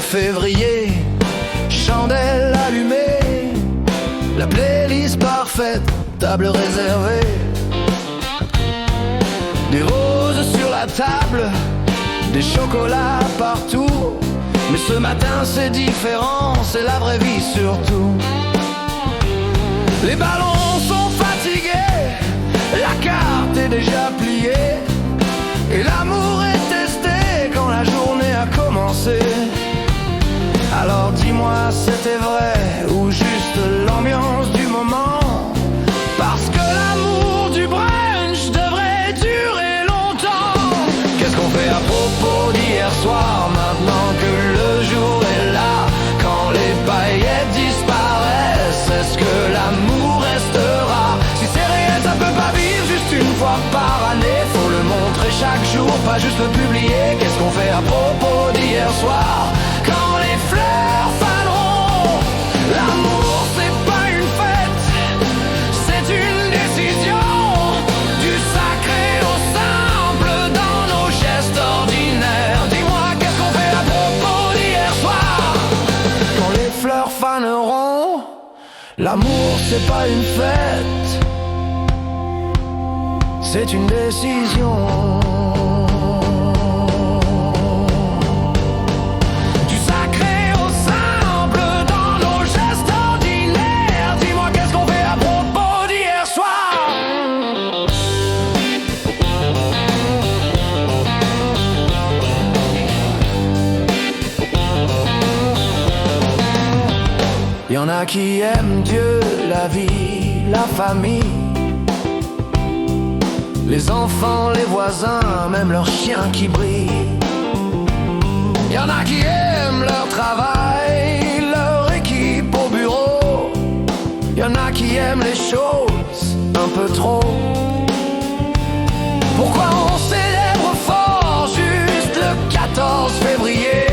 février, chandelle allumée, la playlist parfaite, table réservée, des roses sur la table, des chocolats partout. Mais ce matin c'est différent, c'est la vraie vie surtout. Les ballons sont fatigués, la carte est déjà pliée, et l'amour est testé quand la journée a commencé. Alors dis-moi, c'était vrai ou juste l'ambiance du moment? Parce que l'amour du brunch devrait durer longtemps. Qu'est-ce qu'on fait à propos d'hier soir, maintenant que le jour est là? Quand les paillettes disparaissent, est-ce que l'amour restera? Si c'est réel, ça peut pas vivre juste une fois par année. Faut le montrer chaque jour, pas juste le publier. Qu'est-ce qu'on fait à propos d'hier soir? Quand les fleurs faneront, l'amour c'est pas une fête, c'est une décision. Du sacré au simple dans nos gestes ordinaires. Dis-moi, qu'est-ce qu'on fait à propos d'hier soir? Quand les fleurs faneront, l'amour c'est pas une fête, c'est une décision. Du sacré au simple dans nos gestes ordinaires. Dis-moi, qu'est-ce qu'on fait à propos d'hier soir? Y en a qui aiment Dieu, la vie, la famille, les enfants, les voisins, même leurs chiens qui brillent. Y'en a qui aiment leur travail, leur équipe au bureau. Y'en a qui aiment les choses un peu trop. Pourquoi on célèbre fort juste le 14 février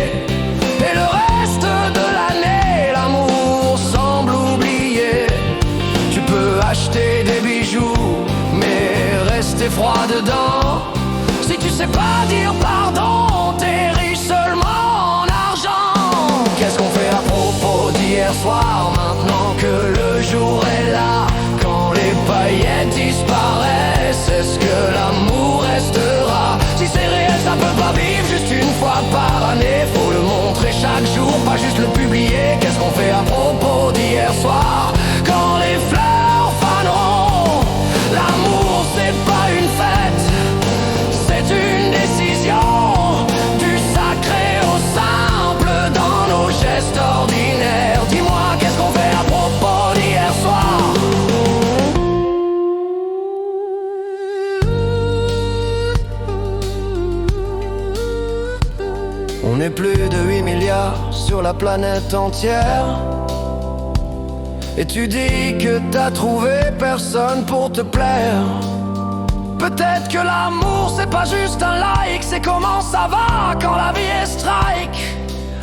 et le reste de l'année, l'amour semble oublié? Tu peux acheter des bijoux, rester froid dedans. Si tu sais pas dire pardon, t'es riche seulement en argent. Qu'est-ce qu'on fait à propos d'hier soir, maintenant que le jour est là? Quand les paillettes disparaissent, est-ce que l'amour restera? Si c'est réel, ça peut pas vivre juste une fois par année. Faut le montrer chaque jour, pas juste le publier. Qu'est-ce qu'on fait à propos d'hier soir? Quand les fleurs faneront, l'amour c'est pas une fête, c'est une décision. Du sacré au simple dans nos gestes ordinaires. Dis-moi, qu'est-ce qu'on fait à propos d'hier soir? On est plus de 8 milliards sur la planète entière. Et tu dis que t'as trouvé personne pour te plaire. Peut-être que l'amour c'est pas juste un like, c'est comment ça va quand la vie est strike.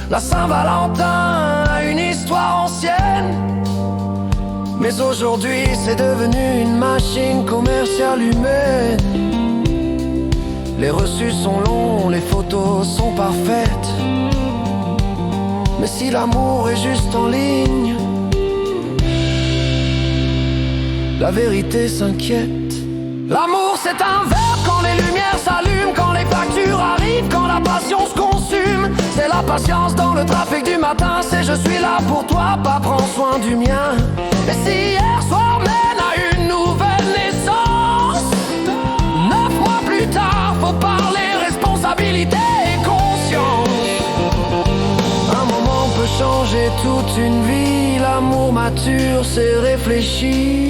La Saint-Valentin a une histoire ancienne, mais aujourd'hui c'est devenu une machine commerciale humaine. Les reçus sont longs, les photos sont parfaites, mais si l'amour est juste en ligne, la vérité s'inquiète. L'amour c'est un verbe quand les lumières s'allument, quand les factures arrivent, quand la passion se consume. C'est la patience dans le trafic du matin, c'est je suis là pour toi, pas prends soin du mien. Et si hier soir mène à une nouvelle naissance, 9 mois plus tard, faut parler responsabilité et conscience. Un moment peut changer toute une vie, l'amour mature, c'est réfléchi.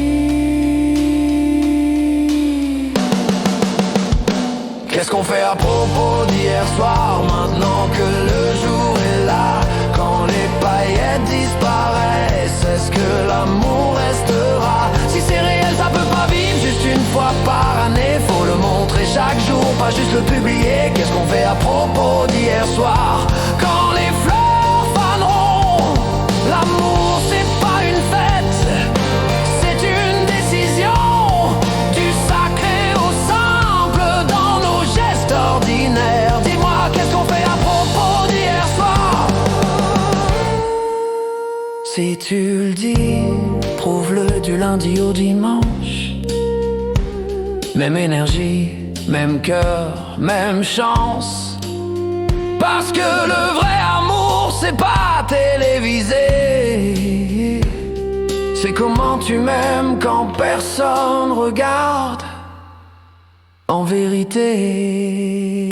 Qu'est-ce qu'on fait à propos d'hier soir, maintenant que le jour est là? Quand les paillettes disparaissent, est-ce que l'amour restera? Si c'est réel, ça peut pas vivre juste une fois par année. Faut le montrer chaque jour, pas juste le publier. Qu'est-ce qu'on fait à propos d'hier soir? Quand les fleurs faneront, l'amour c'est pas une fête, c'est une décision. Du sacré au simple dans nos gestes ordinaires. Dis-moi, qu'est-ce qu'on fait à propos d'hier soir? tu le dis, prouve-le du lundi au dimanche. Même énergie, même cœur, même chance. Parce que le vrai amour, c'est pas télévisé. C'est comment tu m'aimes quand personne regarde. En vérité.